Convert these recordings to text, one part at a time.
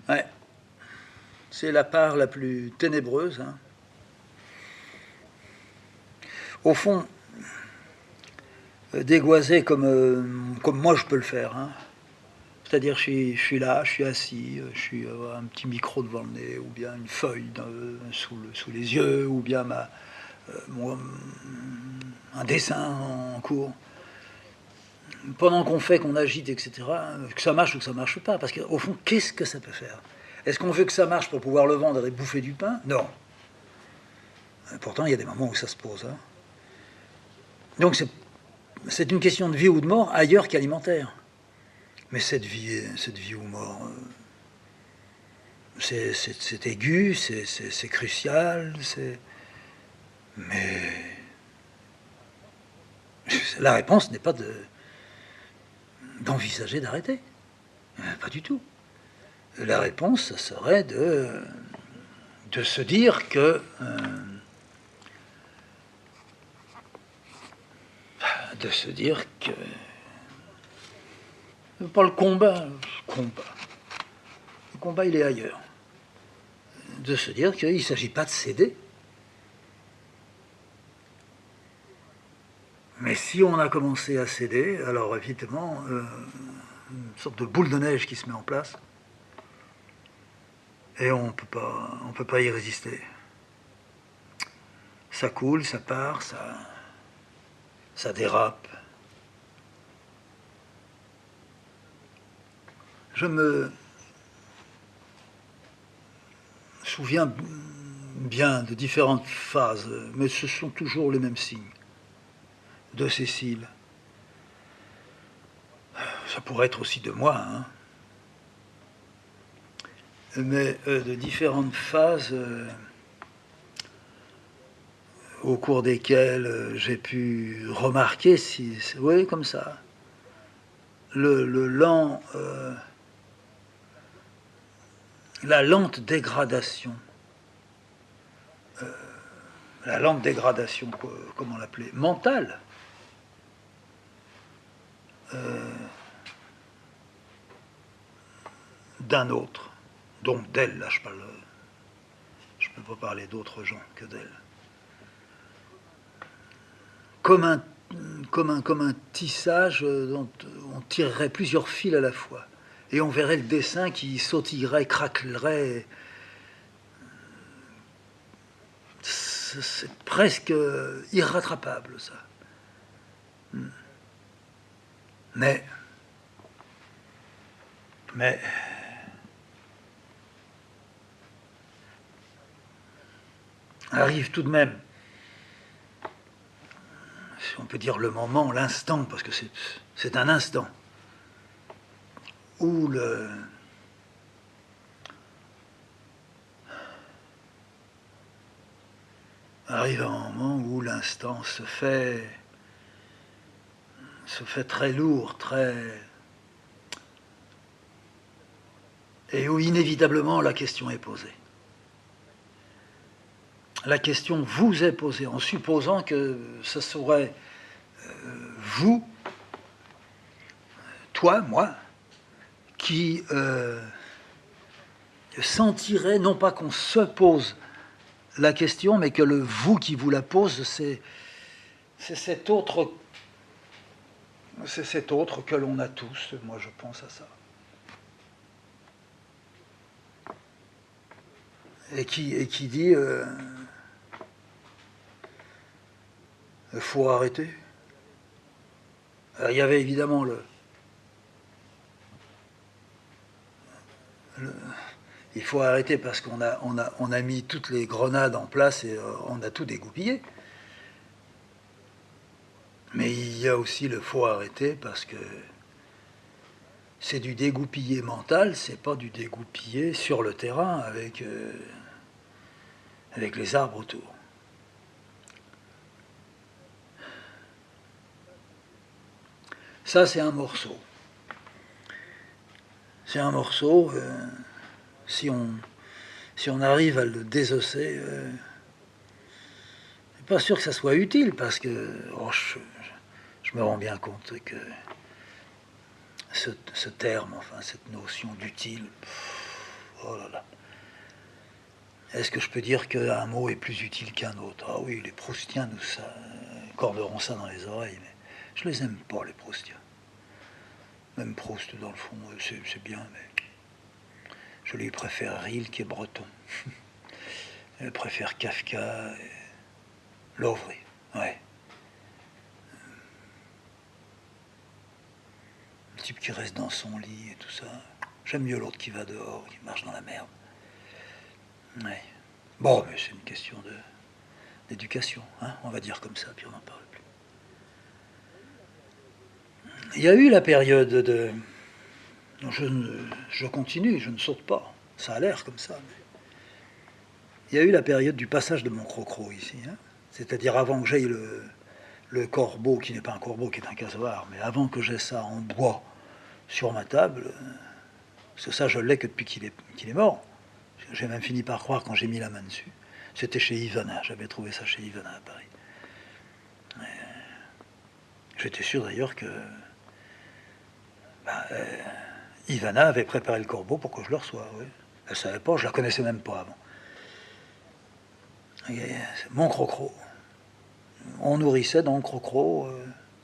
Ouais. C'est la part la plus ténébreuse. Hein. Au fond, dégoiser comme moi je peux le faire. Hein. C'est-à-dire je suis là, je suis assis, je suis un petit micro devant le nez, ou bien une feuille sous les yeux, ou bien un dessin en cours. Pendant qu'on agite, etc., que ça marche ou que ça marche pas. Parce qu'au fond, qu'est-ce que ça peut faire? Est-ce qu'on veut que ça marche pour pouvoir le vendre et bouffer du pain? Non. Pourtant, il y a des moments où ça se pose. Hein. Donc c'est une question de vie ou de mort ailleurs qu'alimentaire. Mais cette vie ou mort, c'est aigu, c'est crucial, mais la réponse n'est pas d'envisager d'arrêter. Pas du tout. La réponse serait de se dire que pas le combat, le combat il est ailleurs. De se dire qu'il ne s'agit pas de céder. Mais si on a commencé à céder, alors évidemment, une sorte de boule de neige qui se met en place, et on peut pas y résister. Ça coule, ça part, ça dérape. Je me souviens bien de différentes phases, mais ce sont toujours les mêmes signes. De Cécile. Ça pourrait être aussi de moi, hein. Mais de différentes phases au cours desquelles j'ai pu remarquer, oui, comme ça, le lent, la lente dégradation, comment l'appeler, mentale, d'un autre, donc d'elle, là je peux pas parler d'autres gens que d'elle. Comme un tissage dont on tirerait plusieurs fils à la fois. Et on verrait le dessin qui sautillerait, craquelerait. C'est presque irrattrapable, ça. Mais arrive tout de même, si on peut dire le moment, l'instant, parce que c'est un instant, où arrive un moment où l'instant se fait très lourd, et où inévitablement la question est posée. La question vous est posée en supposant que ce serait vous, toi, moi, qui sentirait non pas qu'on se pose la question, mais que le vous qui vous la pose, c'est cet autre que l'on a tous. Moi, je pense à ça. Et qui dit faut arrêter. Alors, il y avait évidemment il faut arrêter parce qu'on a mis toutes les grenades en place et on a tout dégoupillé. Mais il y a aussi le faut arrêter parce que c'est du dégoupillé mental, c'est pas du dégoupillé sur le terrain avec les arbres autour. Ça, c'est un morceau. C'est un morceau, si on arrive à le désosser, je suis pas sûr que ça soit utile, parce que je me rends bien compte que ce terme, enfin cette notion d'utile, Oh là là. Est-ce que je peux dire qu'un mot est plus utile qu'un autre? Ah oui, les Proustiens nous accorderont ça dans les oreilles, mais je les aime pas, les Proustiens. Même Proust, dans le fond, c'est bien, mais je lui préfère Rilke et Breton. Je préfère Kafka et Lovry. Ouais. Le type qui reste dans son lit et tout ça. J'aime mieux l'autre qui va dehors, qui marche dans la merde. Ouais. Bon, mais c'est une question d'éducation, hein, on va dire comme ça, puis on n'en parle plus. Il y a eu la période de... Je continue, je ne saute pas. Ça a l'air comme ça. Mais... il y a eu la période du passage de mon crocro ici. Hein. C'est-à-dire avant que j'aille le corbeau, qui n'est pas un corbeau, qui est un casoar, mais avant que j'aie ça en bois sur ma table, parce que ça je l'ai que depuis qu'il est mort. J'ai même fini par croire quand j'ai mis la main dessus. C'était chez Ivana, j'avais trouvé ça chez Ivana à Paris. J'étais sûr d'ailleurs que Ivana avait préparé le corbeau pour que je le reçoive. Oui. Elle ne savait pas, je la connaissais même pas avant. Et mon crocro. On nourrissait dans le crocro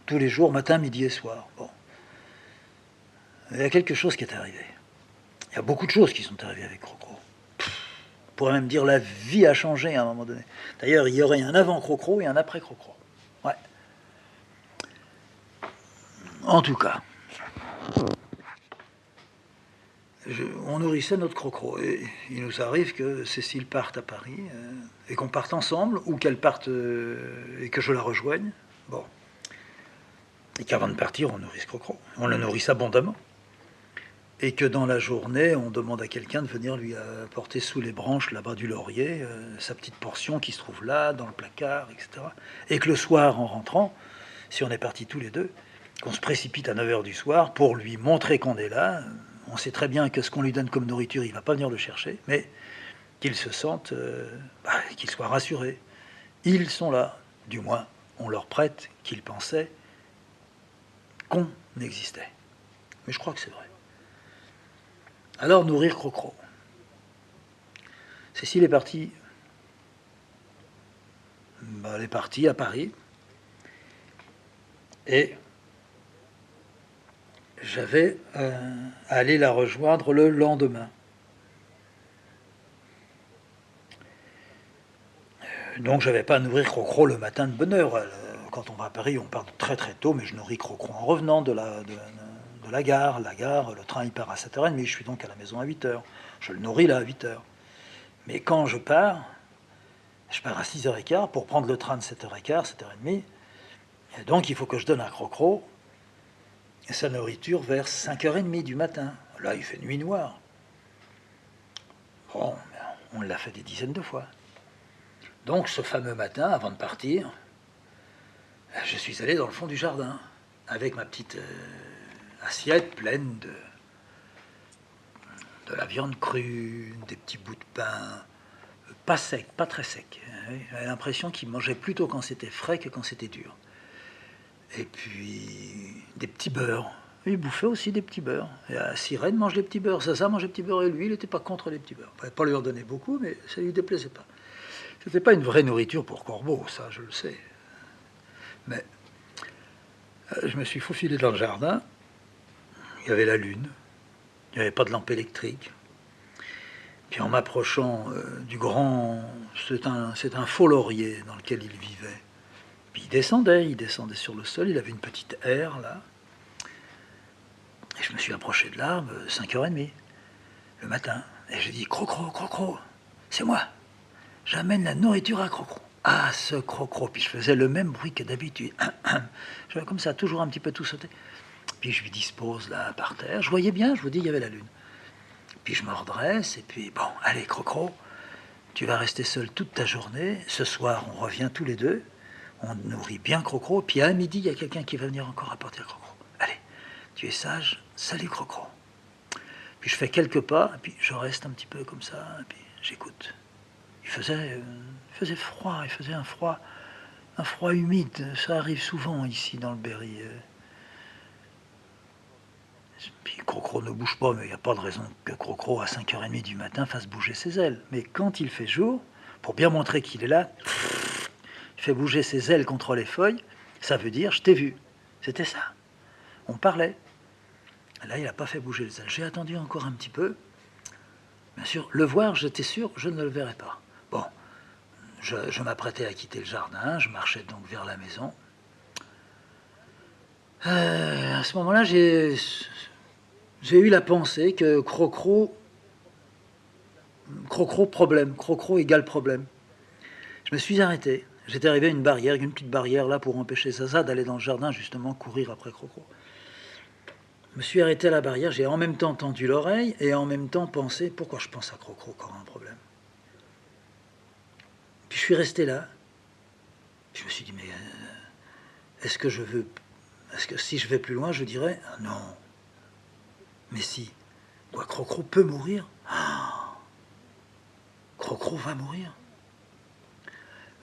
tous les jours, matin, midi et soir. Bon. Il y a quelque chose qui est arrivé. Il y a beaucoup de choses qui sont arrivées avec crocro. On pourrait même dire la vie a changé à un moment donné. D'ailleurs, il y aurait un avant crocro et un après crocro. Ouais. En tout cas, on nourrissait notre crocro. Et il nous arrive que Cécile parte à Paris et qu'on parte ensemble, ou qu'elle parte et que je la rejoigne. Bon. Et qu'avant de partir, on nourrisse crocro. On le nourrisse abondamment. Et que dans la journée, on demande à quelqu'un de venir lui apporter sous les branches, là-bas du laurier, sa petite portion qui se trouve là, dans le placard, etc. Et que le soir, en rentrant, si on est partis tous les deux, qu'on se précipite à 9 h du soir pour lui montrer qu'on est là. On sait très bien que ce qu'on lui donne comme nourriture, il ne va pas venir le chercher, mais qu'il se sente, qu'il soit rassuré. Ils sont là, du moins, on leur prête qu'ils pensaient qu'on existait. Mais je crois que c'est vrai. Alors, nourrir crocro. Cécile est partie. Elle est partie à Paris. Et j'avais à aller la rejoindre le lendemain. Donc, je n'avais pas à nourrir crocro le matin de bonne heure. Quand on va à Paris, on part très très tôt, mais je nourris crocro en revenant de la gare. La gare, le train il part à 7h30, je suis donc à la maison à 8h. Je le nourris là à 8h. Mais quand je pars à 6h15 pour prendre le train de 7h15, 7h30. Et donc il faut que je donne à crocro sa nourriture vers 5h30 du matin. Là, il fait nuit noire. Bon, on l'a fait des dizaines de fois. Donc ce fameux matin, avant de partir, je suis allé dans le fond du jardin avec ma petite assiette pleine de la viande crue, des petits bouts de pain, pas sec, pas très sec. J'avais l'impression qu'il mangeait plutôt quand c'était frais que quand c'était dur. Et puis des petits beurres. Il bouffait aussi des petits beurres. Et Sirène mange des petits beurres. Ça mange des petits beurres et lui, il n'était pas contre les petits beurres. Il ne fallait pas lui en donner beaucoup, mais ça ne lui déplaisait pas. C'était pas une vraie nourriture pour corbeau, ça, je le sais. Mais je me suis faufilé dans le jardin. Il y avait la lune. Il n'y avait pas de lampe électrique. Puis en m'approchant du grand... C'est un faux laurier dans lequel il vivait. Puis il descendait sur le sol. Il avait une petite aire, là. Et je me suis approché de l'arbre, 5h30, le matin. Et j'ai dit, crocro, crocro, c'est moi. J'amène la nourriture à crocro. Ah, ce crocro. Puis je faisais le même bruit que d'habitude. J'avais comme ça, toujours un petit peu tout sauté. Puis je lui dispose là, par terre. Je voyais bien, je vous dis, il y avait la lune. Puis je me redresse, et puis, bon, allez, crocro, tu vas rester seul toute ta journée. Ce soir, on revient tous les deux. On nourrit bien crocro. Puis à midi, il y a quelqu'un qui va venir encore apporter à crocro. Allez, tu es sage, salut crocro. Puis je fais quelques pas, et puis je reste un petit peu comme ça, et puis j'écoute. Il faisait froid, il faisait un froid humide. Ça arrive souvent ici dans le Berry. Puis Crocro ne bouge pas, mais il n'y a pas de raison que Crocro, à 5h30 du matin, fasse bouger ses ailes. Mais quand il fait jour, pour bien montrer qu'il est là, il fait bouger ses ailes contre les feuilles. Ça veut dire, je t'ai vu. C'était ça. On parlait. Là, il n'a pas fait bouger les ailes. J'ai attendu encore un petit peu. Bien sûr, le voir, j'étais sûr, je ne le verrais pas. Bon, je m'apprêtais à quitter le jardin. Je marchais donc vers la maison. À ce moment-là, j'ai eu la pensée que Crocro problème, Crocro égale problème. Je me suis arrêté. J'étais arrivé à une barrière, une petite barrière là pour empêcher Zaza d'aller dans le jardin justement courir après Crocro. Je me suis arrêté à la barrière, j'ai en même temps tendu l'oreille et en même temps pensé pourquoi je pense à Crocro quand un problème. Puis je suis resté là. Puis je me suis dit mais est-ce que si je vais plus loin je dirais ah, non. Mais si, quoi, Crocro peut mourir. Ah, Crocro va mourir.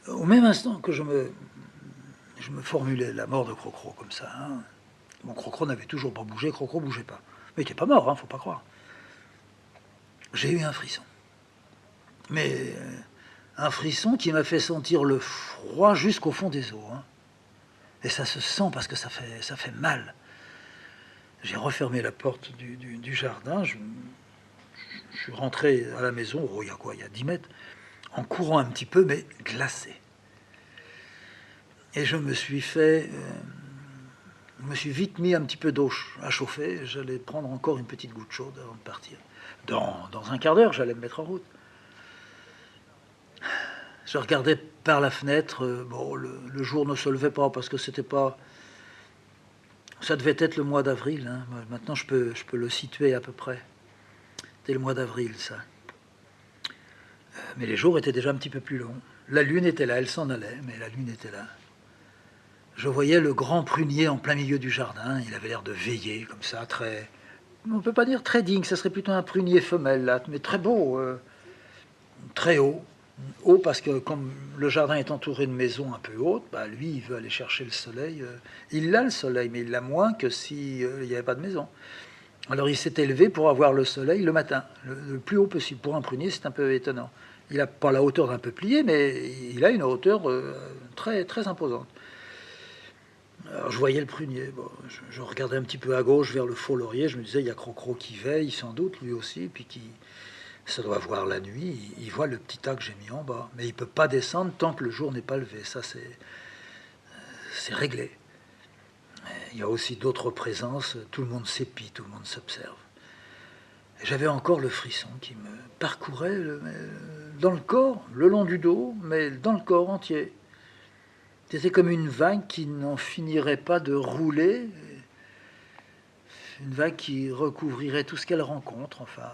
Au même instant que je me formulais la mort de Crocro comme ça. Hein. Bon, Crocro n'avait toujours pas bougé, Crocro bougeait pas. Mais il n'était pas mort, hein, faut pas croire. J'ai eu un frisson. Mais un frisson qui m'a fait sentir le froid jusqu'au fond des os. Hein. Et ça se sent parce que ça fait mal. J'ai refermé la porte du jardin, je suis rentré à la maison, oh, il y a quoi, il y a 10 mètres, en courant un petit peu, mais glacé. Et je me suis vite mis un petit peu d'eau à chauffer. J'allais prendre encore une petite goutte chaude avant de partir. Dans un quart d'heure, j'allais me mettre en route. Je regardais par la fenêtre. Bon, le jour ne se levait pas parce que c'était pas. Ça devait être le mois d'avril. Hein. Maintenant, je peux le situer à peu près. C'était le mois d'avril, ça. Mais les jours étaient déjà un petit peu plus longs. La lune était là, elle s'en allait, mais la lune était là. Je voyais le grand prunier en plein milieu du jardin. Il avait l'air de veiller, comme ça, très... On ne peut pas dire très digne, ça serait plutôt un prunier femelle, là, mais très beau, très haut. Haut parce que comme le jardin est entouré de maisons un peu hautes, bah, lui, il veut aller chercher le soleil. Il a le soleil, mais il l'a moins que s'il n'y avait pas de maison. Alors il s'est élevé pour avoir le soleil le matin, le plus haut possible. Pour un prunier, c'est un peu étonnant. Il n'a pas la hauteur d'un peuplier, mais il a une hauteur très, très imposante. Alors, je voyais le prunier. Bon, je regardais un petit peu à gauche vers le faux laurier. Je me disais, il y a Crocro qui veille, sans doute, lui aussi, puis qui, ça doit voir la nuit. Il voit le petit tas que j'ai mis en bas. Mais il ne peut pas descendre tant que le jour n'est pas levé. Ça, c'est réglé. Il y a aussi d'autres présences. Tout le monde s'épie, tout le monde s'observe. J'avais encore le frisson qui me parcourait dans le corps, le long du dos, mais dans le corps entier. C'était comme une vague qui n'en finirait pas de rouler, une vague qui recouvrirait tout ce qu'elle rencontre. Enfin,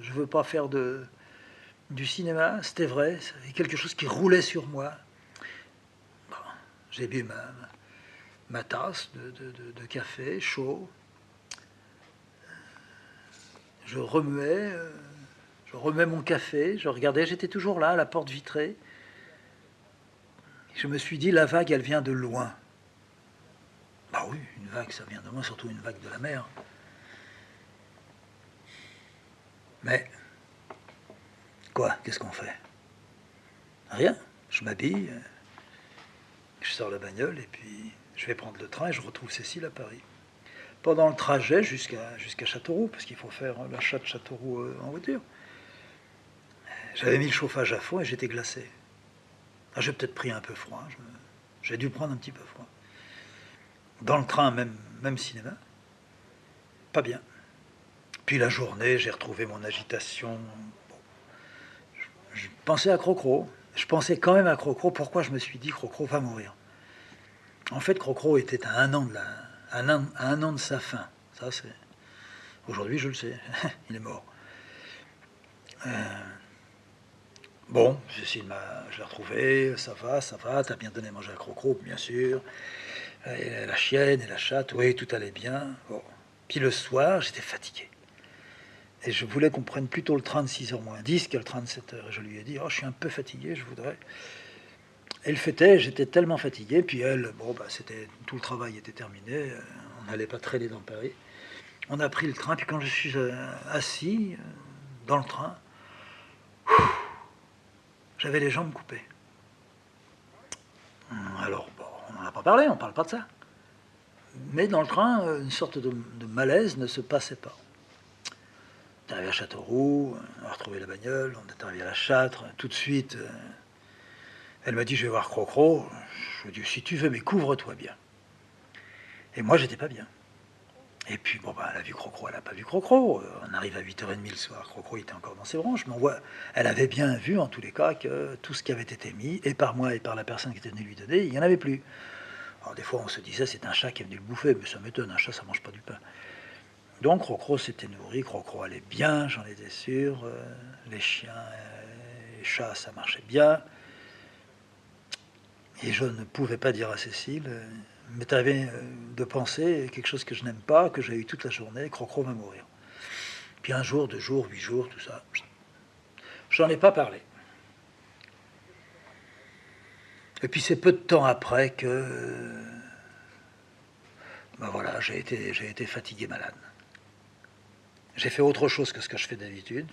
je ne veux pas faire du cinéma, c'était vrai, c'était quelque chose qui roulait sur moi. Bon, j'ai bu ma tasse de café chaud. Je remuais mon café, je regardais, j'étais toujours là, à la porte vitrée. Je me suis dit, la vague, elle vient de loin. Bah oui, une vague, ça vient de loin, surtout une vague de la mer. Mais, quoi, qu'est-ce qu'on fait? Rien, je m'habille, je sors la bagnole et puis je vais prendre le train et je retrouve Cécile à Paris. Pendant le trajet jusqu'à Châteauroux, parce qu'il faut faire l'achat de Châteauroux en voiture, j'avais mis le chauffage à fond et j'étais glacé. Ah, j'ai peut-être pris un peu froid, j'ai dû prendre un petit peu froid. Dans le train, même cinéma, pas bien. Puis la journée, j'ai retrouvé mon agitation. Bon, je pensais à Crocro. Je pensais quand même à Crocro. Pourquoi je me suis dit Crocro va mourir? En fait, Crocro était à un an de sa fin. Ça, c'est. Aujourd'hui, je le sais. Il est mort. Bon, je l'ai retrouvé. Ça va. T'as bien donné à manger à Crocro, bien sûr. Et la chienne et la chatte, oui, tout allait bien. Bon. Puis le soir, j'étais fatigué. Et je voulais qu'on prenne plutôt le train de 6h moins 10 que le train de 7h. Et je lui ai dit, oh, je suis un peu fatigué, je voudrais... Et le fait est, j'étais tellement fatigué, puis elle, bon, bah, tout le travail était terminé, on n'allait pas traîner dans Paris. On a pris le train, puis quand je suis assis dans le train, j'avais les jambes coupées. Alors, bon, on n'en a pas parlé, on ne parle pas de ça. Mais dans le train, une sorte de malaise ne se passait pas. On est arrivé à Châteauroux, on a retrouvé la bagnole, on est arrivé à la Châtre, tout de suite, elle m'a dit, je vais voir Crocro. Je lui ai dit, si tu veux, mais couvre-toi bien. Et moi, j'étais pas bien. Et puis, bon, ben, elle a vu Crocro, elle n'a pas vu Crocro. On arrive à 8h30 le soir, Crocro était encore dans ses branches, mais elle avait bien vu, en tous les cas, que tout ce qui avait été mis, et par moi et par la personne qui était venue lui donner, il n'y en avait plus. Alors, des fois, on se disait, c'est un chat qui est venu le bouffer, mais ça m'étonne, un chat, ça mange pas du pain. Donc, Crocro s'était nourri, Crocro allait bien, j'en étais sûr. Les chiens, les chats, ça marchait bien. Et je ne pouvais pas dire à Cécile, m'est arrivé de penser quelque chose que je n'aime pas, que j'ai eu toute la journée, Crocro va mourir. Puis un jour, 2 jours, 8 jours, tout ça, j'en ai pas parlé. Et puis c'est peu de temps après que, ben voilà, j'ai été fatigué, malade. J'ai fait autre chose que ce que je fais d'habitude.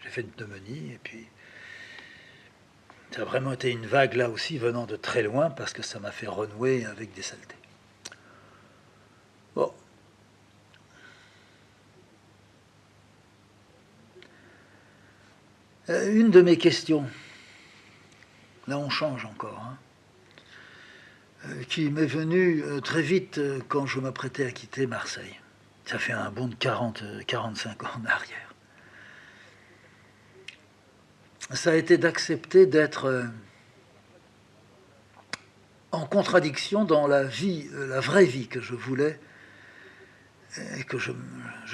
J'ai fait une pneumonie, et puis ça a vraiment été une vague, là aussi, venant de très loin, parce que ça m'a fait renouer avec des saletés. Bon. Une de mes questions, là on change encore, qui m'est venue très vite quand je m'apprêtais à quitter Marseille. Ça fait un bond de 45 ans en arrière. Ça a été d'accepter d'être en contradiction dans la vie, la vraie vie que je voulais et que je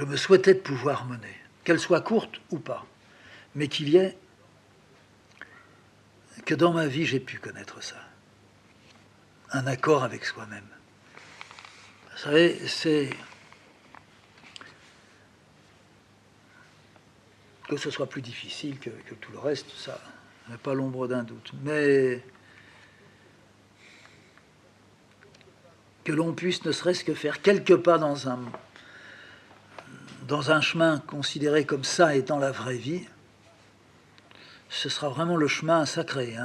me souhaitais de pouvoir mener, qu'elle soit courte ou pas, mais qu'il y ait, que dans ma vie j'ai pu connaître ça, un accord avec soi-même. Vous savez, c'est que ce soit plus difficile que tout le reste, ça n'a pas l'ombre d'un doute, mais que l'on puisse ne serait-ce que faire quelques pas dans un chemin considéré comme ça étant la vraie vie, ce sera vraiment le chemin sacré.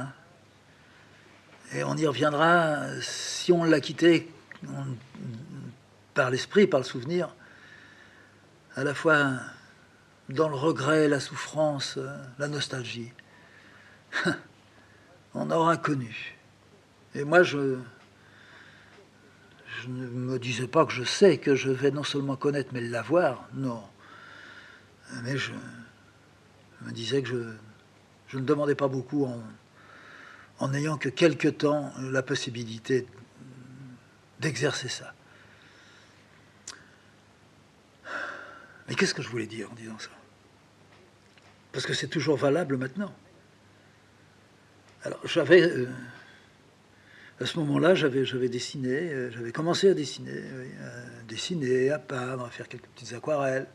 Et on y reviendra, si on l'a quitté par l'esprit, par le souvenir, à la fois dans le regret, la souffrance, la nostalgie. On aura connu. Et moi, je ne me disais pas que je sais que je vais non seulement connaître, mais l'avoir, non. Mais je me disais que je ne demandais pas beaucoup en n'ayant que quelque temps la possibilité d'exercer ça. Mais qu'est-ce que je voulais dire en disant ça? Parce que c'est toujours valable maintenant. Alors, à ce moment-là, j'avais dessiné, j'avais commencé à dessiner, à peindre, à faire quelques petites aquarelles.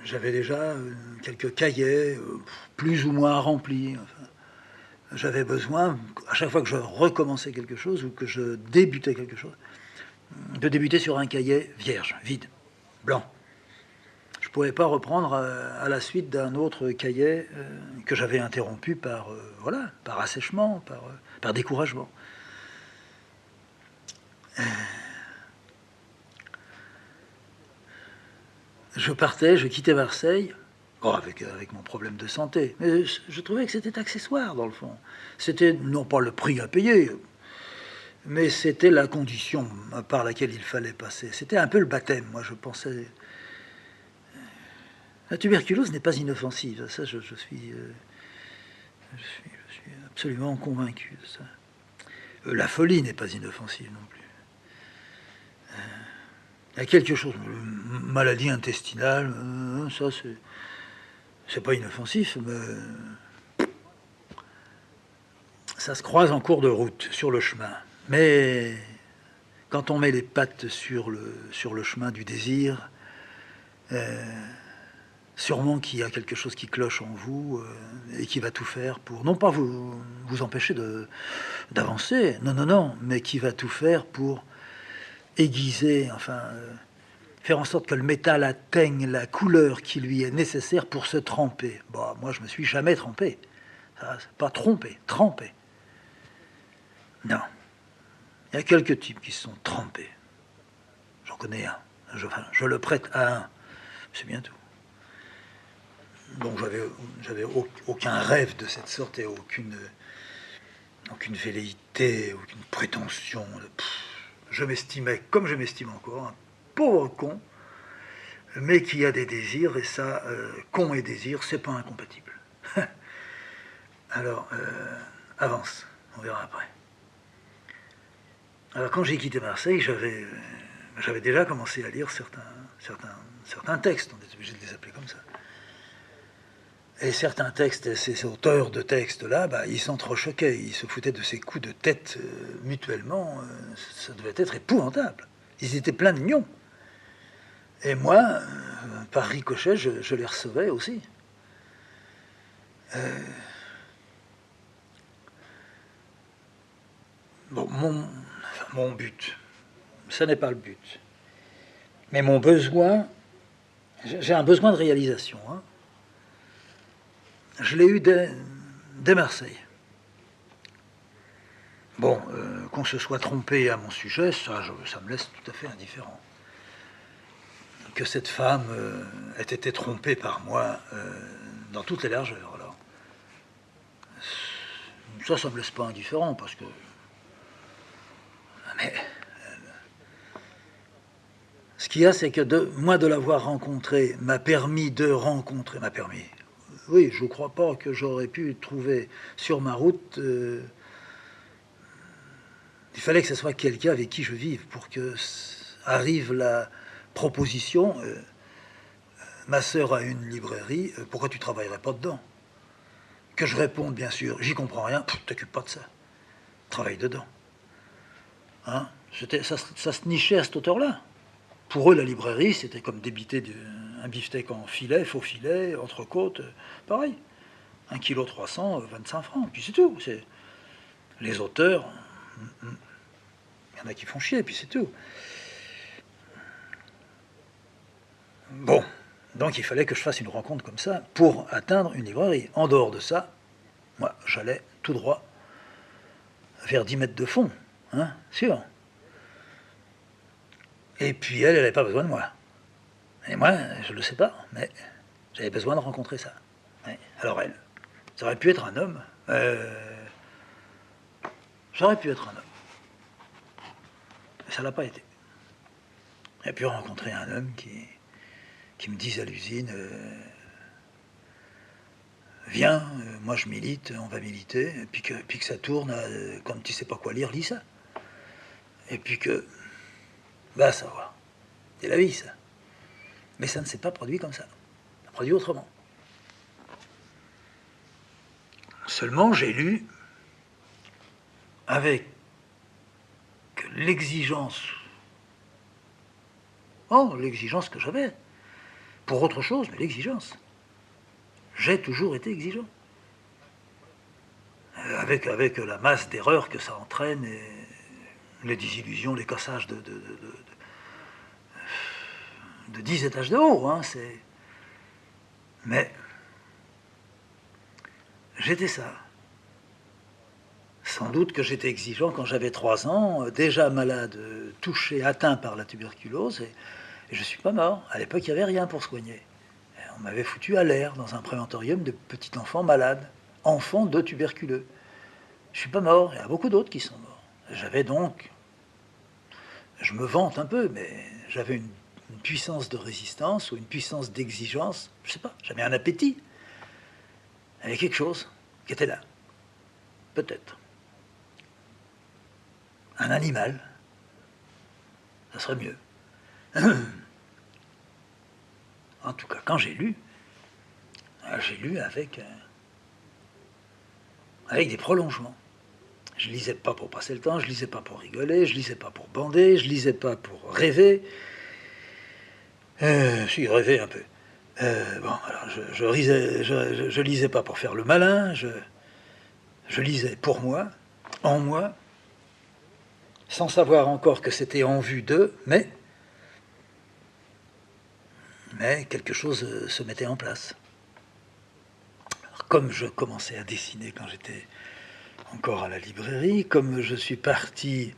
J'avais déjà quelques cahiers, plus ou moins remplis. Enfin, j'avais besoin, à chaque fois que je recommençais quelque chose ou que je débutais quelque chose, de débuter sur un cahier vierge, vide, blanc. Je ne pouvais pas reprendre à la suite d'un autre cahier que j'avais interrompu par assèchement, par découragement. Je partais, je quittais Marseille, avec mon problème de santé, mais je trouvais que c'était accessoire dans le fond. C'était non pas le prix à payer, mais c'était la condition par laquelle il fallait passer. C'était un peu le baptême, moi je pensais. La tuberculose n'est pas inoffensive, ça je suis absolument convaincu de ça. La folie n'est pas inoffensive non plus. Il y a quelque chose, maladie intellectuelle, ça c'est pas inoffensif, mais ça se croise en cours de route, sur le chemin. Mais quand on met les pattes sur le chemin du désir, sûrement qu'il y a quelque chose qui cloche en vous et qui va tout faire pour, non pas vous empêcher d'avancer, non, mais qui va tout faire pour aiguiser, enfin, faire en sorte que le métal atteigne la couleur qui lui est nécessaire pour se tremper. Bon, moi, je me suis jamais trempé. Ça, c'est pas trompé, trempé. Non. Il y a quelques types qui se sont trempés. J'en connais un. Je le prête à un. C'est bien tout. Donc j'avais aucun rêve de cette sorte et aucune velléité, aucune prétention. Je m'estimais, comme je m'estime encore, un pauvre con, mais qui a des désirs, et ça, con et désir, c'est pas incompatible. Alors, avance, on verra après. Alors quand j'ai quitté Marseille, j'avais déjà commencé à lire certains textes, on est obligé de les appeler comme ça. Et certains textes, ces auteurs de textes-là, bah, ils s'entrechoquaient, ils se foutaient de ces coups de tête mutuellement. Ça devait être épouvantable. Ils étaient pleins de nions. Et moi, par ricochet, je les recevais aussi. Bon, mon but, ça n'est pas le but. Mais mon besoin, j'ai un besoin de réalisation. Hein. Je l'ai eu dès Marseille. Bon, qu'on se soit trompé à mon sujet, ça me laisse tout à fait indifférent. Que cette femme ait été trompée par moi dans toutes les largeurs, alors. Ça me laisse pas indifférent, parce que... Mais... ce qu'il y a, c'est que moi, de l'avoir rencontrée, m'a permis de rencontrer... M'a permis... Oui, je ne crois pas que j'aurais pu trouver sur ma route... il fallait que ce soit quelqu'un avec qui je vive pour que arrive la proposition. Ma sœur a une librairie, pourquoi tu travaillerais pas dedans? Que je réponde, bien sûr, j'y comprends rien, t'occupe pas de ça. Travaille dedans. Hein? Ça se nichait à cette hauteur-là. Pour eux, la librairie, c'était comme débiter un beefsteak en filet, faux filet, entrecôte, pareil. 1,3 kg, 25 francs, puis c'est tout. Les auteurs, il y en a qui font chier, puis c'est tout. Bon, donc il fallait que je fasse une rencontre comme ça pour atteindre une librairie. En dehors de ça, moi, j'allais tout droit vers 10 mètres de fond, hein, sûr. Et puis elle n'avait pas besoin de moi. Et moi, je ne le sais pas, mais j'avais besoin de rencontrer ça. Ouais. Alors elle, ça aurait pu être un homme. Ça aurait pu être un homme. Mais ça ne l'a pas été. J'ai pu rencontrer un homme qui me disent à l'usine viens, moi je milite, on va militer, et puis que ça tourne, comme tu sais pas quoi lire, lis ça. Et puis que, bah ça va, c'est la vie ça. Mais ça ne s'est pas produit comme ça, ça produit autrement. Seulement j'ai lu avec l'exigence, l'exigence que j'avais, pour autre chose, mais l'exigence. J'ai toujours été exigeant. Avec la masse d'erreurs que ça entraîne, et les désillusions, les cassages de 10 étages de haut. Hein, mais j'étais ça. Sans doute que j'étais exigeant quand j'avais 3 ans, déjà malade, touché, atteint par la tuberculose, et je ne suis pas mort. À l'époque, il n'y avait rien pour soigner. On m'avait foutu à l'air dans un préventorium de petits enfants malades, enfants de tuberculeux. Je ne suis pas mort, il y a beaucoup d'autres qui sont morts. J'avais donc, je me vante un peu, mais j'avais une puissance de résistance ou une puissance d'exigence, je ne sais pas, j'avais un appétit. Il y avait quelque chose qui était là. Peut-être. Un animal, ça serait mieux. En tout cas, quand j'ai lu avec des prolongements. Je lisais pas pour passer le temps, je lisais pas pour rigoler, je lisais pas pour bander, je lisais pas pour rêver. Si, rêver un peu. Bon, alors je lisais pas pour faire le malin, je lisais pour moi, en moi, sans savoir encore que c'était en vue d'eux, mais Mais quelque chose se mettait en place. Alors, comme je commençais à dessiner quand j'étais encore à la librairie, comme je suis parti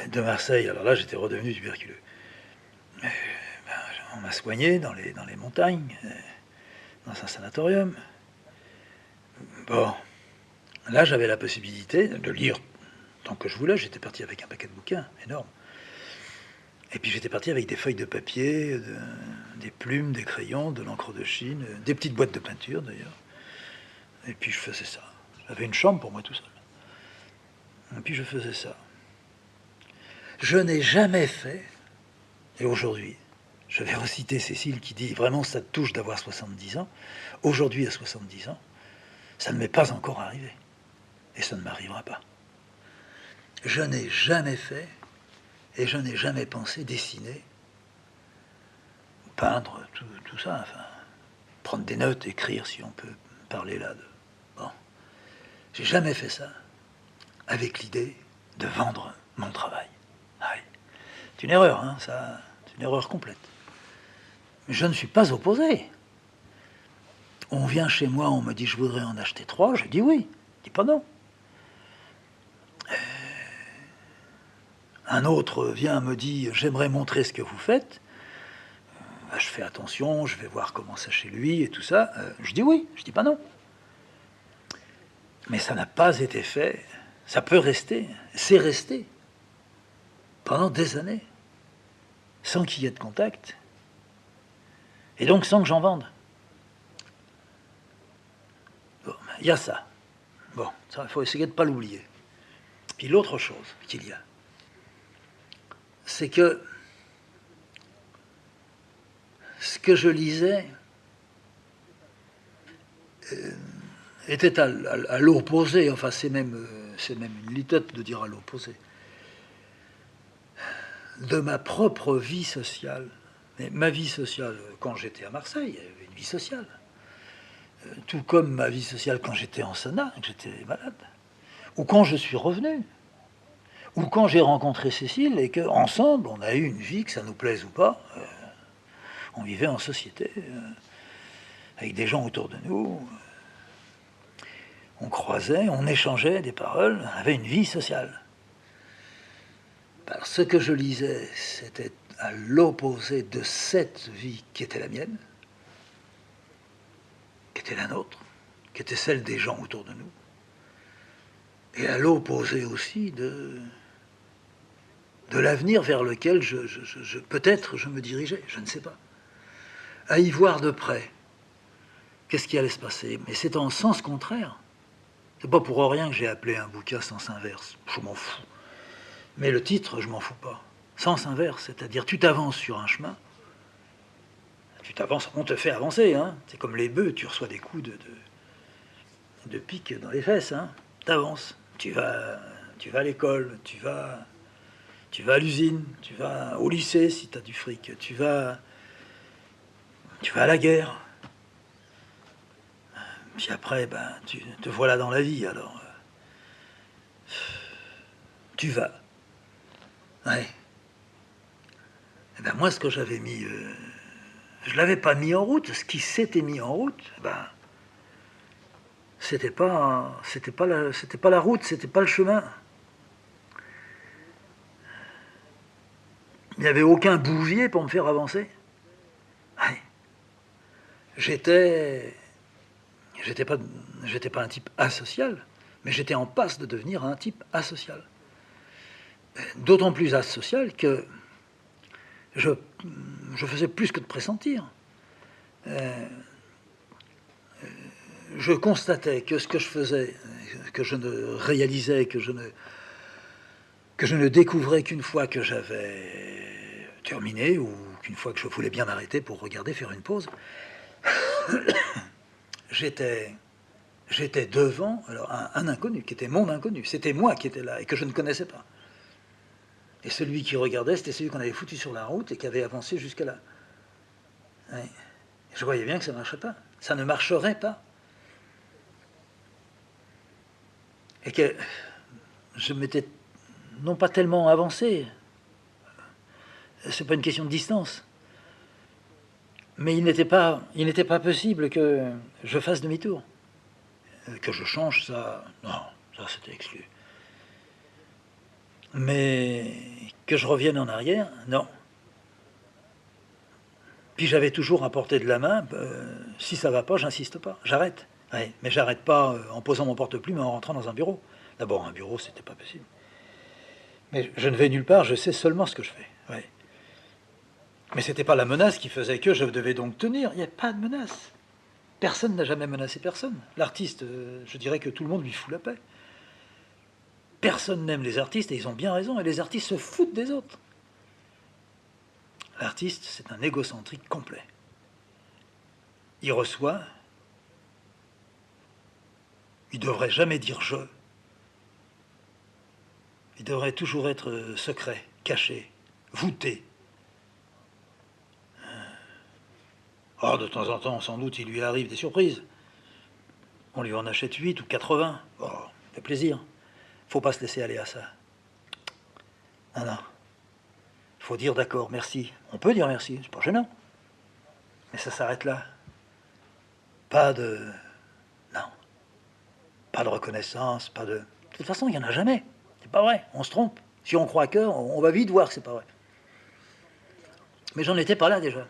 de Marseille, alors là j'étais redevenu tuberculeux. On m'a soigné dans les montagnes, dans un sanatorium. Bon, là j'avais la possibilité de lire tant que je voulais. J'étais parti avec un paquet de bouquins énorme. Et puis j'étais parti avec des feuilles de papier, des plumes, des crayons, de l'encre de Chine, des petites boîtes de peinture d'ailleurs. Et puis je faisais ça. J'avais une chambre pour moi tout seul. Et puis je faisais ça. Je n'ai jamais fait, et aujourd'hui, je vais reciter Cécile qui dit vraiment ça te touche d'avoir 70 ans. Aujourd'hui, à 70 ans, ça ne m'est pas encore arrivé. Et ça ne m'arrivera pas. Je n'ai jamais fait, et je n'ai jamais pensé dessiner, peindre, tout ça, enfin, prendre des notes, écrire si on peut parler là de... Bon. J'ai jamais fait ça avec l'idée de vendre mon travail. Ah oui. C'est une erreur, hein, ça, c'est une erreur complète. Je ne suis pas opposé. On vient chez moi, on me dit je voudrais en acheter 3, je dis oui, je dis pas non. Un autre vient me dit j'aimerais montrer ce que vous faites. Je fais attention, je vais voir comment c'est chez lui et tout ça. Je dis oui, je dis pas non. Mais ça n'a pas été fait. Ça peut rester, c'est resté pendant des années, sans qu'il y ait de contact, et donc sans que j'en vende. Bon, il y a ça. Bon, ça, il faut essayer de ne pas l'oublier. Puis l'autre chose qu'il y a, c'est que ce que je lisais était à l'opposé, enfin c'est même une litote de dire à l'opposé, de ma propre vie sociale. Mais ma vie sociale, quand j'étais à Marseille, il y avait une vie sociale. Tout comme ma vie sociale quand j'étais en Sana, que j'étais malade, ou quand je suis revenu, ou quand j'ai rencontré Cécile et qu'ensemble, on a eu une vie, que ça nous plaise ou pas, on vivait en société, avec des gens autour de nous, on croisait, on échangeait des paroles, on avait une vie sociale. Alors, ce que je lisais, c'était à l'opposé de cette vie qui était la mienne, qui était la nôtre, qui était celle des gens autour de nous, et à l'opposé aussi de l'avenir vers lequel peut-être je me dirigeais, je ne sais pas. À y voir de près, qu'est-ce qui allait se passer? Mais c'est en sens contraire. C'est pas pour rien que j'ai appelé un bouquin sens inverse. Je m'en fous. Mais le titre, je m'en fous pas. Sens inverse, c'est-à-dire tu t'avances sur un chemin, tu t'avances, on te fait avancer, hein. C'est comme les bœufs, tu reçois des coups de pique dans les fesses, hein. T'avances, tu vas à l'école, tu vas à l'usine, tu vas au lycée si tu as du fric, tu vas à la guerre. Puis après, ben, tu te voilà dans la vie, alors. Tu vas. Ouais. Et ben moi, ce que j'avais mis... je l'avais pas mis en route. Ce qui s'était mis en route, ben... C'était pas la route, c'était pas le chemin. Il n'y avait aucun bouvier pour me faire avancer. Ouais. J'étais pas un type asocial, mais j'étais en passe de devenir un type asocial. D'autant plus asocial que je faisais plus que de pressentir. Je constatais que ce que je faisais, que je ne réalisais, que je ne découvrais qu'une fois que j'avais terminé, ou qu'une fois que je voulais bien m'arrêter pour regarder, faire une pause, j'étais devant alors un inconnu, qui était mon inconnu. C'était moi qui étais là et que je ne connaissais pas. Et celui qui regardait, c'était celui qu'on avait foutu sur la route et qui avait avancé jusque là. Ouais. Je voyais bien que ça ne marchait pas. Ça ne marcherait pas. Et que je m'étais non pas tellement avancé. C'est pas une question de distance. Mais il n'était pas possible que je fasse demi-tour. Que je change, ça, non, ça c'était exclu. Mais que je revienne en arrière, non. Puis j'avais toujours à portée de la main, si ça va pas, j'insiste pas, j'arrête. Ouais, mais j'arrête pas en posant mon porte-plume et en rentrant dans un bureau. D'abord, un bureau, c'était pas possible. Mais je ne vais nulle part, je sais seulement ce que je fais. Ouais. Mais c'était pas la menace qui faisait que je devais donc tenir. Il n'y a pas de menace. Personne n'a jamais menacé personne. L'artiste, je dirais que tout le monde lui fout la paix. Personne n'aime les artistes et ils ont bien raison. Et les artistes se foutent des autres. L'artiste, c'est un égocentrique complet. Il reçoit. Il devrait jamais dire je. Il devrait toujours être secret, caché, voûté. Ah, de temps en temps, sans doute, il lui arrive des surprises. On lui en achète 8 ou 80. Oh, ça fait plaisir. Faut pas se laisser aller à ça. Non, non. Faut dire d'accord, merci. On peut dire merci, c'est pas gênant. Mais ça s'arrête là. Pas de... Non. Pas de reconnaissance, pas de... De toute façon, il n'y en a jamais. C'est pas vrai, on se trompe. Si on croit que, on va vite voir que c'est pas vrai. Mais j'en étais pas là déjà.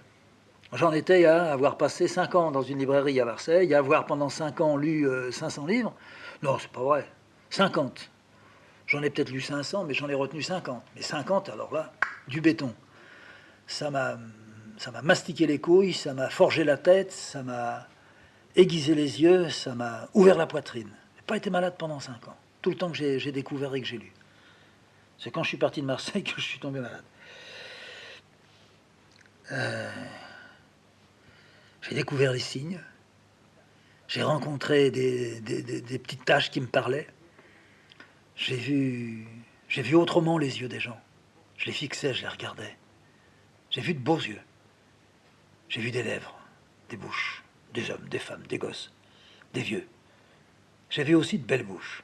J'en étais à avoir passé 5 ans dans une librairie à Marseille, à avoir pendant 5 ans lu 500 livres. Non, c'est pas vrai. 50. J'en ai peut-être lu 500, mais j'en ai retenu 50. Mais 50, alors là, du béton. Ça m'a mastiqué les couilles, ça m'a forgé la tête, ça m'a aiguisé les yeux, ça m'a ouvert la poitrine. J'ai pas été malade pendant 5 ans. Tout le temps que j'ai découvert et que j'ai lu. C'est quand je suis parti de Marseille que je suis tombé malade. J'ai découvert les signes. J'ai rencontré des petites taches qui me parlaient. J'ai vu autrement les yeux des gens. Je les fixais, je les regardais. J'ai vu de beaux yeux. J'ai vu des lèvres, des bouches, des hommes, des femmes, des gosses, des vieux. J'ai vu aussi de belles bouches.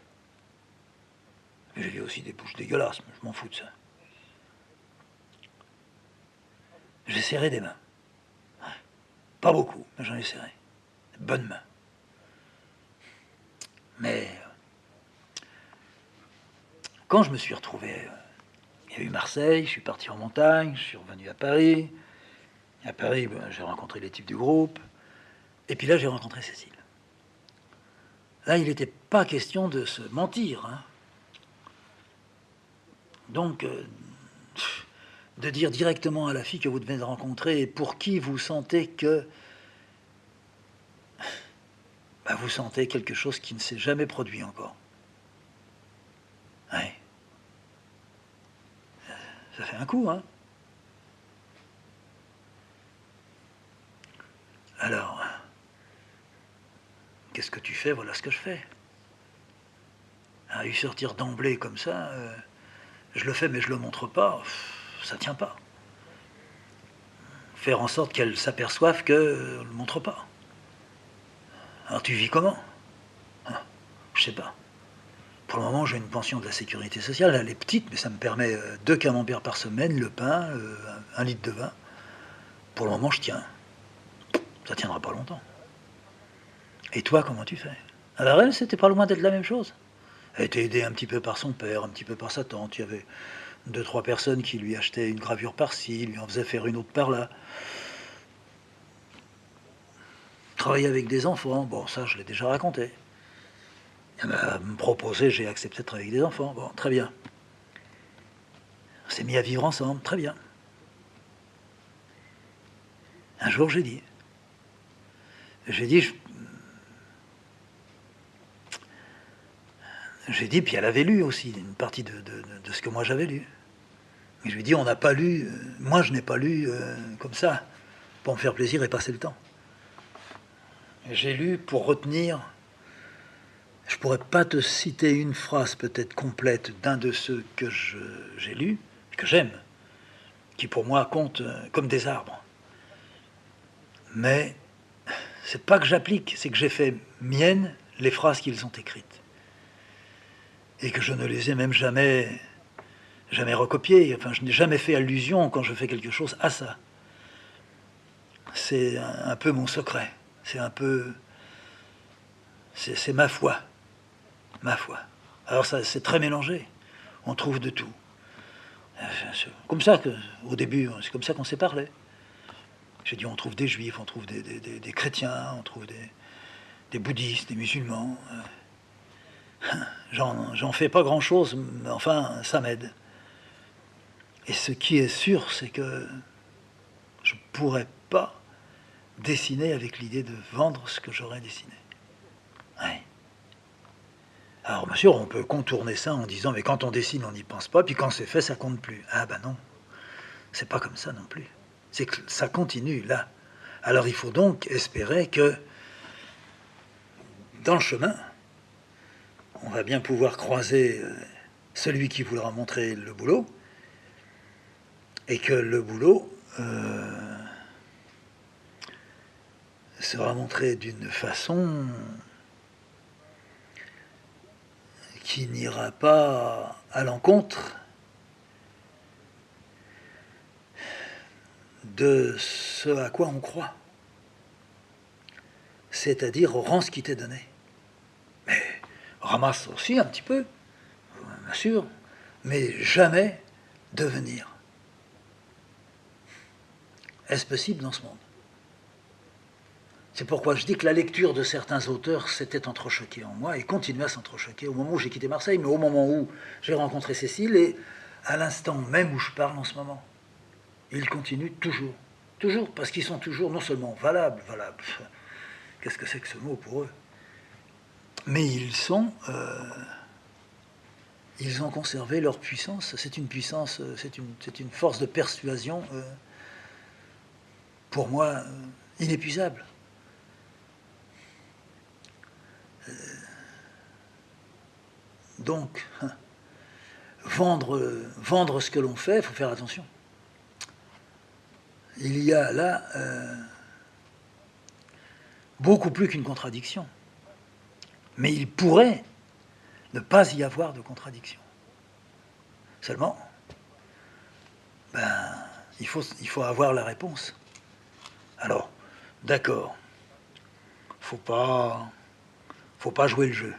J'ai vu aussi des bouches dégueulasses, mais je m'en fous de ça. J'ai serré des mains. Pas beaucoup, mais j'en ai serré. De bonnes mains. Mais quand je me suis retrouvé, il y a eu Marseille, je suis parti en montagne, je suis revenu à Paris. À Paris, j'ai rencontré les types du groupe. Et puis là, j'ai rencontré Cécile. Là, il n'était pas question de se mentir. Hein. Donc, de dire directement à la fille que vous devez rencontrer et pour qui vous sentez que vous sentez quelque chose qui ne s'est jamais produit encore. Ouais. Ça fait un coup, hein. Alors, qu'est-ce que tu fais? Voilà ce que je fais. À lui sortir d'emblée comme ça, je le fais mais je le montre pas, ça tient pas. Faire en sorte qu'elle s'aperçoive que je le montre pas. Alors tu vis comment? Je sais pas. Pour le moment, j'ai une pension de la sécurité sociale. Elle est petite, mais ça me permet 2 camemberts par semaine, le pain, 1 litre de vin. Pour le moment, je tiens. Ça tiendra pas longtemps. Et toi, comment tu fais? Alors elle, c'était pas loin d'être la même chose. Elle était aidée un petit peu par son père, un petit peu par sa tante. Il y avait 2-3 personnes qui lui achetaient une gravure par-ci, lui en faisaient faire une autre par-là. Travailler avec des enfants, bon, ça, je l'ai déjà raconté. Elle m'a proposé, j'ai accepté de travailler avec des enfants. Bon, très bien. On s'est mis à vivre ensemble, très bien. Un jour, j'ai dit, puis elle avait lu aussi une partie de ce que moi j'avais lu. Et je lui ai dit, on n'a pas lu, moi je n'ai pas lu comme ça, pour me faire plaisir et passer le temps. J'ai lu pour retenir. Je pourrais pas te citer une phrase peut-être complète d'un de ceux que j'ai lus, que j'aime, qui pour moi comptent comme des arbres. Mais c'est pas que j'applique, c'est que j'ai fait miennes les phrases qu'ils ont écrites. Et que je ne les ai même jamais recopiées. Enfin, je n'ai jamais fait allusion quand je fais quelque chose à ça. c'est un peu mon secret. C'est un peu... C'est ma foi. Ma foi. Alors ça, c'est très mélangé. On trouve de tout. C'est comme ça que, au début, c'est comme ça qu'on s'est parlé. J'ai dit, on trouve des juifs, on trouve des chrétiens, on trouve des bouddhistes, des musulmans. J'en fais pas grand-chose, mais enfin, ça m'aide. Et ce qui est sûr, c'est que je pourrais pas dessiner avec l'idée de vendre ce que j'aurais dessiné. Ouais. Alors, bien sûr, on peut contourner ça en disant, mais quand on dessine, on n'y pense pas, puis quand c'est fait, ça compte plus. Ah ben non, c'est pas comme ça non plus. C'est que ça continue là. Alors, il faut donc espérer que dans le chemin, on va bien pouvoir croiser celui qui voudra montrer le boulot, et que le boulot sera montré d'une façon qui n'ira pas à l'encontre de ce à quoi on croit, c'est-à-dire rends ce qui t'est donné. Mais ramasse aussi un petit peu, bien sûr, mais jamais devenir. Est-ce possible dans ce monde? C'est pourquoi je dis que la lecture de certains auteurs s'était entrechoquée en moi et continue à s'entrechoquer au moment où j'ai quitté Marseille, mais au moment où j'ai rencontré Cécile et à l'instant même où je parle en ce moment. Ils continuent toujours. Toujours, parce qu'ils sont toujours non seulement valables, qu'est-ce que c'est que ce mot pour eux, mais ils ont conservé leur puissance. C'est une puissance, c'est une force de persuasion, pour moi, inépuisable. Donc, vendre ce que l'on fait, il faut faire attention. Il y a là beaucoup plus qu'une contradiction. Mais il pourrait ne pas y avoir de contradiction. Seulement, il faut avoir la réponse. Alors, d'accord, faut pas jouer le jeu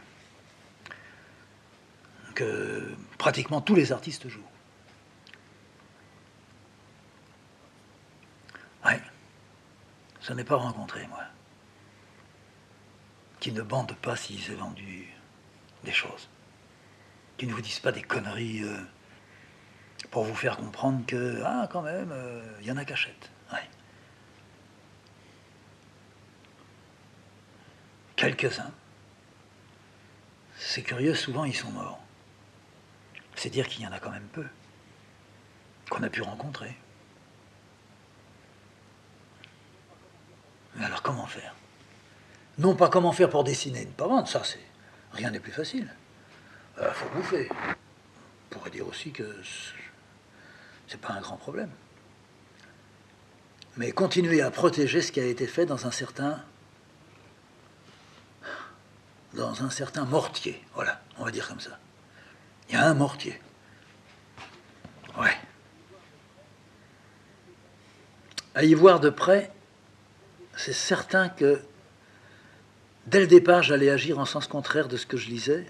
que pratiquement tous les artistes jouent. Ouais, je n'ai pas rencontré, moi, qui ne bande pas s'il s'est vendu des choses, qui ne vous disent pas des conneries pour vous faire comprendre que, quand même, il y en a qui achètent. Ouais. Quelques-uns. C'est curieux, souvent ils sont morts. C'est dire qu'il y en a quand même peu qu'on a pu rencontrer. Mais alors comment faire? Non pas comment faire pour dessiner et ne pas vendre, ça c'est... Rien n'est plus facile. Faut bouffer. On pourrait dire aussi que c'est pas un grand problème. Mais continuer à protéger ce qui a été fait dans un certain mortier. Voilà, on va dire comme ça. Il y a un mortier. Ouais. À y voir de près, c'est certain que dès le départ, j'allais agir en sens contraire de ce que je lisais.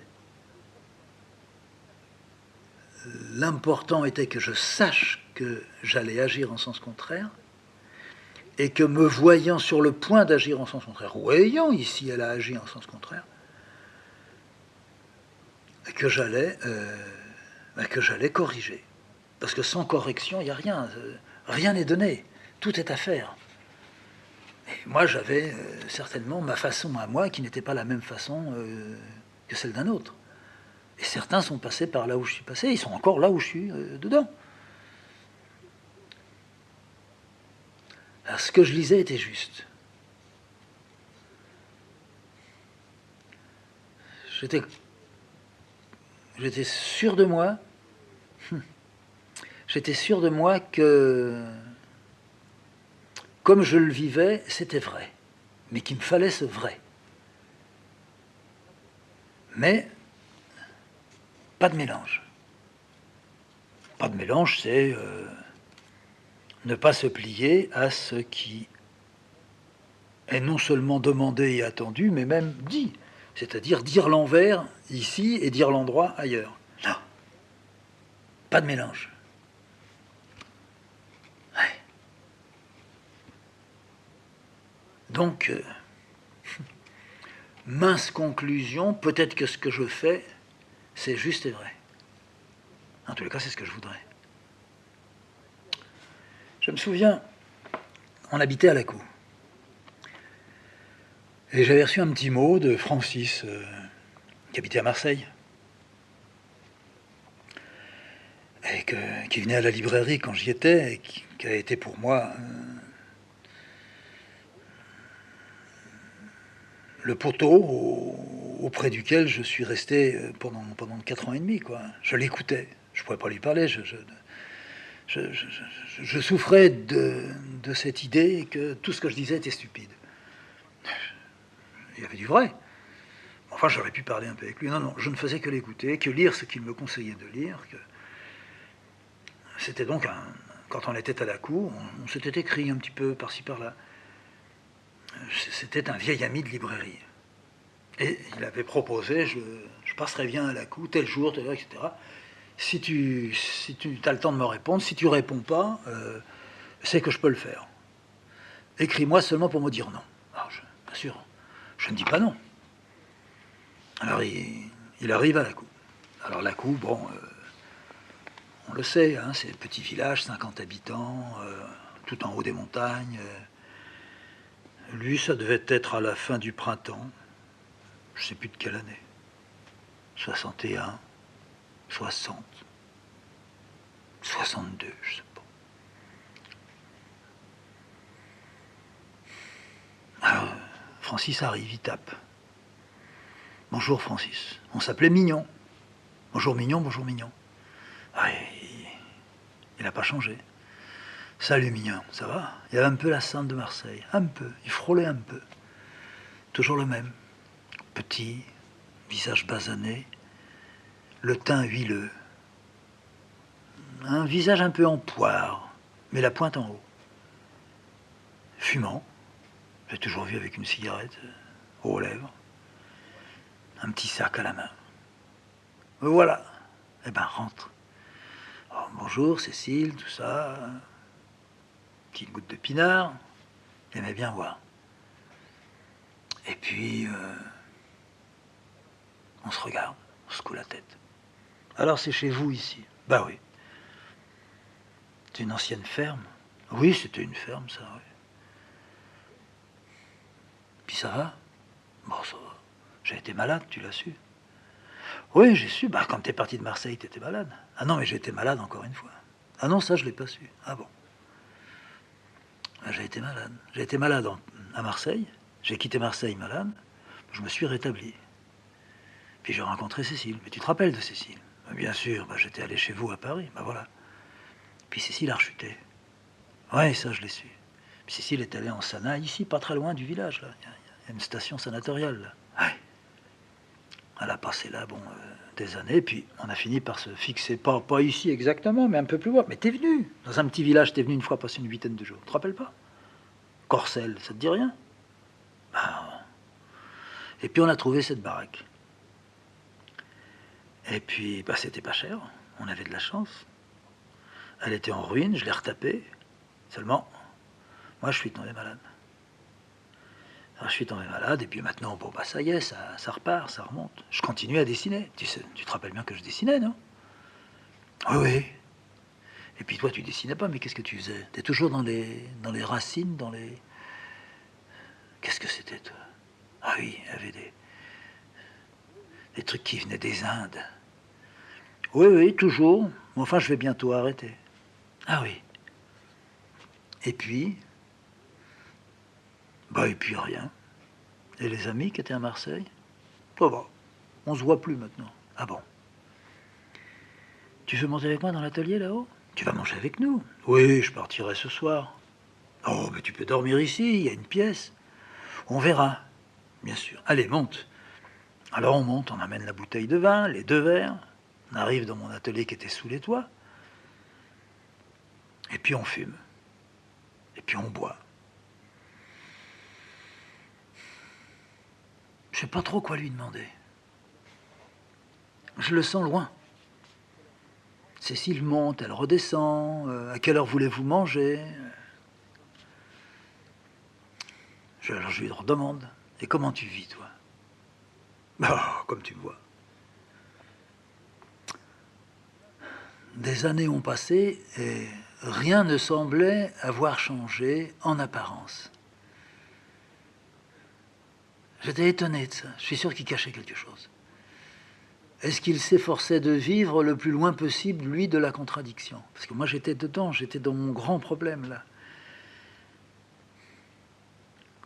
L'important était que je sache que j'allais agir en sens contraire et que me voyant sur le point d'agir en sens contraire, ou ayant ici elle a agi en sens contraire, que j'allais corriger. Parce que sans correction, il n'y a rien. Rien n'est donné. Tout est à faire. Et moi, j'avais certainement ma façon à moi qui n'était pas la même façon que celle d'un autre. Et certains sont passés par là où je suis passé, ils sont encore là où je suis dedans. Alors, ce que je lisais était juste. J'étais sûr de moi. J'étais sûr de moi que, comme je le vivais, c'était vrai. Mais qu'il me fallait ce vrai. Mais pas de mélange. C'est ne pas se plier à ce qui est non seulement demandé et attendu, mais même dit. C'est-à-dire dire l'envers ici et dire l'endroit ailleurs. Non. Pas de mélange. Ouais. Donc, mince conclusion, peut-être que ce que je fais, c'est juste et vrai. En tous les cas, c'est ce que je voudrais. Je me souviens, on habitait à la cour. Et j'avais reçu un petit mot de Francis, qui habitait à Marseille, et qui venait à la librairie quand j'y étais, et qui a été pour moi le poteau auprès duquel je suis resté pendant 4 ans et demi. Quoi. Je l'écoutais, je ne pouvais pas lui parler, je souffrais de cette idée que tout ce que je disais était stupide. Il y avait du vrai. Enfin, j'aurais pu parler un peu avec lui. Non, non, je ne faisais que l'écouter, que lire ce qu'il me conseillait de lire. C'était donc, quand on était à la cour, on s'était écrit un petit peu par-ci par-là. C'était un vieil ami de librairie. Et il avait proposé, je passerai bien à la cour, tel jour, telle heure, etc. Si tu as le temps de me répondre, si tu réponds pas, c'est que je peux le faire. Écris-moi seulement pour me dire non. Alors, bien sûr, je ne dis pas non. Alors il arrive à la cour. Alors la cour, bon, on le sait, hein, c'est un petit village, 50 habitants, tout en haut des montagnes. Lui, ça devait être à la fin du printemps, je ne sais plus de quelle année. 61, 60, 62, je sais pas. Alors, Francis arrive, il tape. Bonjour Francis. On s'appelait Mignon. Bonjour Mignon, bonjour Mignon. Ah, il n'a pas changé. Salut Mignon, ça va? Il y avait un peu la Sainte de Marseille. Un peu, il frôlait un peu. Toujours le même. Petit, visage basané, le teint huileux. Un visage un peu en poire, mais la pointe en haut. Fumant. J'ai toujours vu avec une cigarette aux lèvres. Un petit sac à la main. Me voilà. Eh ben, rentre. Oh, bonjour, Cécile, tout ça. Petite goutte de pinard. J'aimais bien voir. Et puis, on se regarde, on se secoue la tête. Alors, c'est chez vous, ici? Bah oui. C'est une ancienne ferme. Oui, c'était une ferme, ça, oui. Puis ça va? Bon, ça va. J'ai été malade, tu l'as su? Oui, j'ai su. Bah, quand t'es parti de Marseille, t'étais malade. Ah non, mais j'ai été malade encore une fois. Ah non, ça, je l'ai pas su. Ah bon. Ah, j'ai été malade. J'ai été malade à Marseille. J'ai quitté Marseille malade. Je me suis rétabli. Puis j'ai rencontré Cécile. Mais tu te rappelles de Cécile? Bien sûr, bah, j'étais allé chez vous à Paris. Bah voilà. Puis Cécile a rechuté. Ouais, ça, je l'ai su. Puis Cécile est allée en Sana, ici, pas très loin du village. Là. Il y a une station sanatoriale. Là. Ouais. Elle a passé là, bon, des années, puis on a fini par se fixer, pas ici exactement, mais un peu plus loin. Mais t'es venu, dans un petit village, t'es venu une fois passer une huitaine de jours. Tu te rappelles pas? Corcelles, ça te dit rien? Ah. Et puis on a trouvé cette baraque. Et puis, bah, c'était pas cher, on avait de la chance. Elle était en ruine, je l'ai retapée. Seulement, moi je suis tombé malade. Alors, je suis tombé malade, et puis maintenant, bon, bah, ça y est, ça repart, ça remonte. Je continue à dessiner. Tu te rappelles bien que je dessinais, non? Oui, oui. Et puis toi, tu dessinais pas, mais qu'est-ce que tu faisais? T'es toujours dans les racines, dans les... Qu'est-ce que c'était, toi? Ah oui, il y avait des trucs qui venaient des Indes. Oui, oui, toujours. Enfin, je vais bientôt arrêter. Ah oui. Et puis... Bah, et puis rien. Et les amis qui étaient à Marseille? Ça va. On se voit plus maintenant. Ah bon? Tu veux monter avec moi dans l'atelier, là-haut? Tu vas manger avec nous? Oui, je partirai ce soir. Oh, mais tu peux dormir ici, il y a une pièce. On verra, bien sûr. Allez, monte. Alors on monte, on amène la bouteille de vin, les 2 verres. On arrive dans mon atelier qui était sous les toits. Et puis on fume. Et puis on boit. Je sais pas trop quoi lui demander. Je le sens loin. Cécile monte, elle redescend. À quelle heure voulez-vous manger? Alors je lui redemande. Et comment tu vis, toi? Comme tu me vois. Des années ont passé et rien ne semblait avoir changé en apparence. J'étais étonné de ça. Je suis sûr qu'il cachait quelque chose. Est-ce qu'il s'efforçait de vivre le plus loin possible, lui, de la contradiction? Parce que moi, j'étais dedans, j'étais dans mon grand problème, là.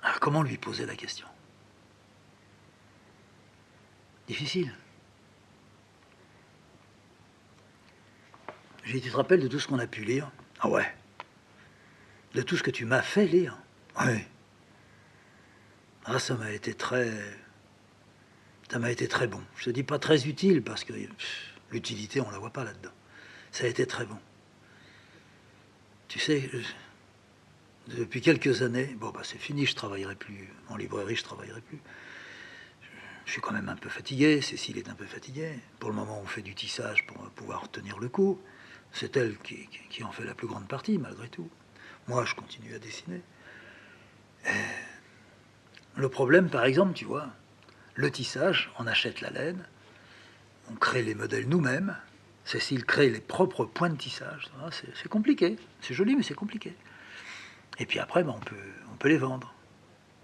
Alors, comment lui poser la question? Difficile. J'ai dit, tu te rappelles de tout ce qu'on a pu lire? Ah ouais. De tout ce que tu m'as fait lire? Oui. Ah, ça m'a été très bon. Je te dis pas très utile, parce que l'utilité, on la voit pas là-dedans. Ça a été très bon. Tu sais, depuis quelques années, c'est fini, je travaillerai plus. En librairie, je travaillerai plus. Je suis quand même un peu fatigué, Cécile est un peu fatiguée. Pour le moment, on fait du tissage pour pouvoir tenir le coup. C'est elle qui en fait la plus grande partie, malgré tout. Moi, je continue à dessiner. Le problème, par exemple, tu vois, le tissage, on achète la laine, on crée les modèles nous-mêmes. Cécile crée les propres points de tissage. C'est compliqué. C'est joli, mais c'est compliqué. Et puis après, on peut les vendre.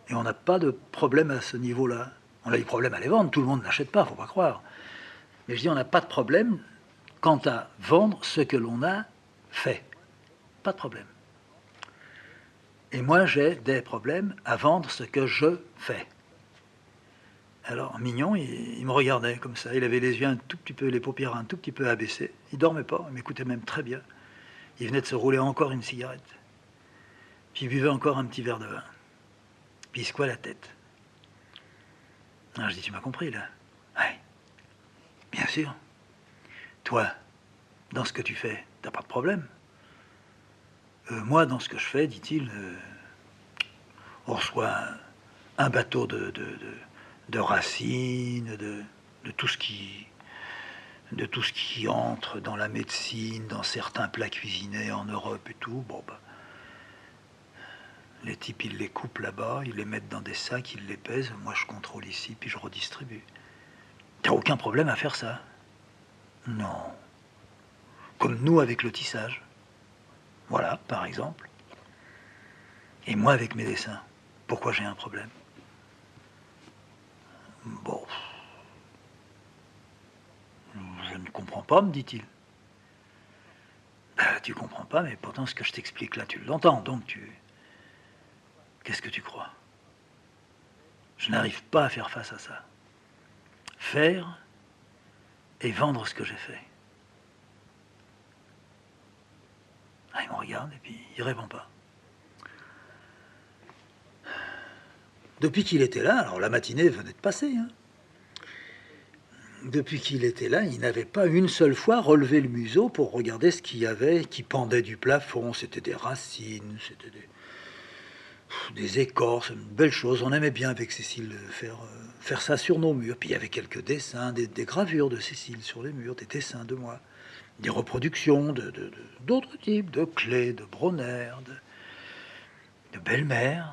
Et on n'a pas de problème à ce niveau-là. On a du problème à les vendre. Tout le monde n'achète pas, faut pas croire. Mais je dis, on n'a pas de problème quant à vendre ce que l'on a fait. Pas de problème. Et moi, j'ai des problèmes à vendre ce que je fais. Alors, Mignon, il me regardait comme ça. Il avait les yeux un tout petit peu, les paupières un tout petit peu abaissées. Il dormait pas, il m'écoutait même très bien. Il venait de se rouler encore une cigarette. Puis il buvait encore un petit verre de vin. Puis il secouait la tête. Alors je dis, tu m'as compris, là? Oui, bien sûr. Toi, dans ce que tu fais, t'as pas de problème. Moi, dans ce que je fais, dit-il, on reçoit un bateau de racines, de tout ce qui entre dans la médecine, dans certains plats cuisinés en Europe et tout. Les types, ils les coupent là-bas, ils les mettent dans des sacs, ils les pèsent. Moi, je contrôle ici, puis je redistribue. T'as aucun problème à faire ça? Non. Comme nous avec le tissage. Voilà, par exemple. Et moi avec mes dessins. Pourquoi j'ai un problème? Bon. Je ne comprends pas, me dit-il. Tu comprends pas, mais pourtant ce que je t'explique là, tu l'entends, donc tu... Qu'est-ce que tu crois? Je n'arrive pas à faire face à ça. Faire et vendre ce que j'ai fait. Il me regarde et puis il répond pas. Depuis qu'il était là, alors la matinée venait de passer, hein. Depuis qu'il était là, il n'avait pas une seule fois relevé le museau pour regarder ce qu'il y avait qui pendait du plafond. C'était des racines, c'était des écorces, une belle chose. On aimait bien avec Cécile faire ça sur nos murs. Puis il y avait quelques dessins, des gravures de Cécile sur les murs, des dessins de moi, des reproductions d'autres types, de Klee, de Bronner, de Bellmer.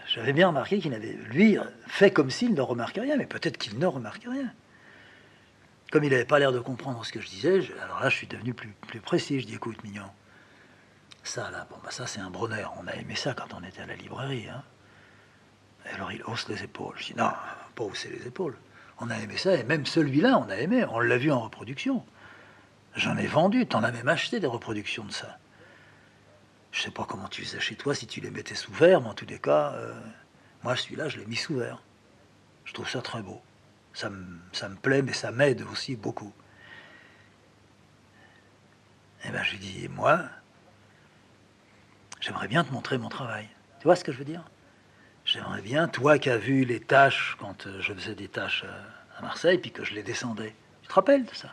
J'avais bien remarqué qu'il avait, lui, fait comme s'il ne remarquait rien, mais peut-être qu'il ne remarquait rien. Comme il n'avait pas l'air de comprendre ce que je disais, alors là, je suis devenu plus précis. Je dis, écoute, Mignon, ça, là, ça, c'est un Bronner. On a aimé ça quand on était à la librairie, hein. Et alors, il hausse les épaules. Je dis, non, pas hausser les épaules. On a aimé ça, et même celui-là, on a aimé. On l'a vu en reproduction. J'en ai vendu, t'en as même acheté des reproductions de ça. Je sais pas comment tu faisais chez toi, si tu les mettais sous verre, mais en tous les cas, moi, celui-là, je l'ai mis sous verre. Je trouve ça très beau. Ça me plaît, mais ça m'aide aussi beaucoup. Et bien, je lui dis, moi, j'aimerais bien te montrer mon travail. Tu vois ce que je veux dire? J'aimerais bien, toi qui as vu les tâches, quand je faisais des tâches à Marseille, puis que je les descendais. Tu te rappelles de ça?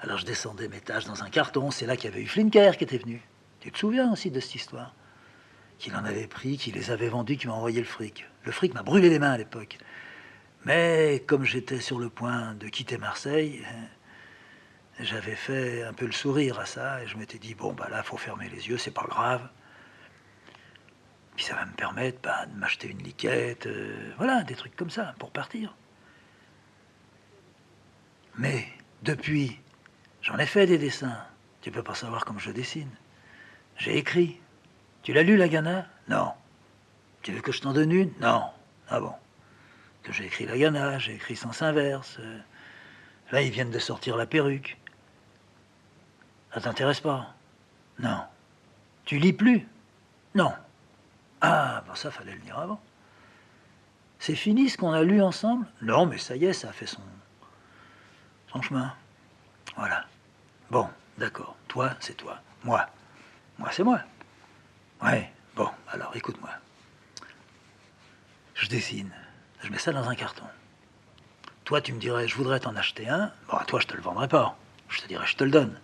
Alors, je descendais mes tâches dans un carton. C'est là qu'il y avait eu Flinker qui était venu. Tu te souviens aussi de cette histoire? qu'il en avait pris, qu'il les avait vendus, qu'il m'a envoyé le fric. Le fric m'a brûlé les mains à l'époque. Mais comme j'étais sur le point de quitter Marseille, j'avais fait un peu le sourire à ça, et je m'étais dit, bon, bah là, il faut fermer les yeux, c'est pas grave. Puis ça va me permettre de m'acheter une liquette, voilà, des trucs comme ça, pour partir. Mais depuis, j'en ai fait des dessins. Tu peux pas savoir comme je dessine. J'ai écrit. Tu l'as lu, la Ghana? Non. Tu veux que je t'en donne une? Non. Ah bon. Que j'ai écrit la Ghana, j'ai écrit Sens Inverse. Là, ils viennent de sortir La Perruque. Ça t'intéresse pas? Non. Tu lis plus? Non. Ah, bon, ça, fallait le dire avant. C'est fini ce qu'on a lu ensemble? Non, mais ça y est, ça a fait son chemin. Voilà. Bon, d'accord. Toi, c'est toi. Moi, c'est moi. Ouais, bon, alors écoute-moi. Je dessine. Je mets ça dans un carton. Toi, tu me dirais, je voudrais t'en acheter un. Bon, à toi, je te le vendrai pas. Je te dirais, je te le donne.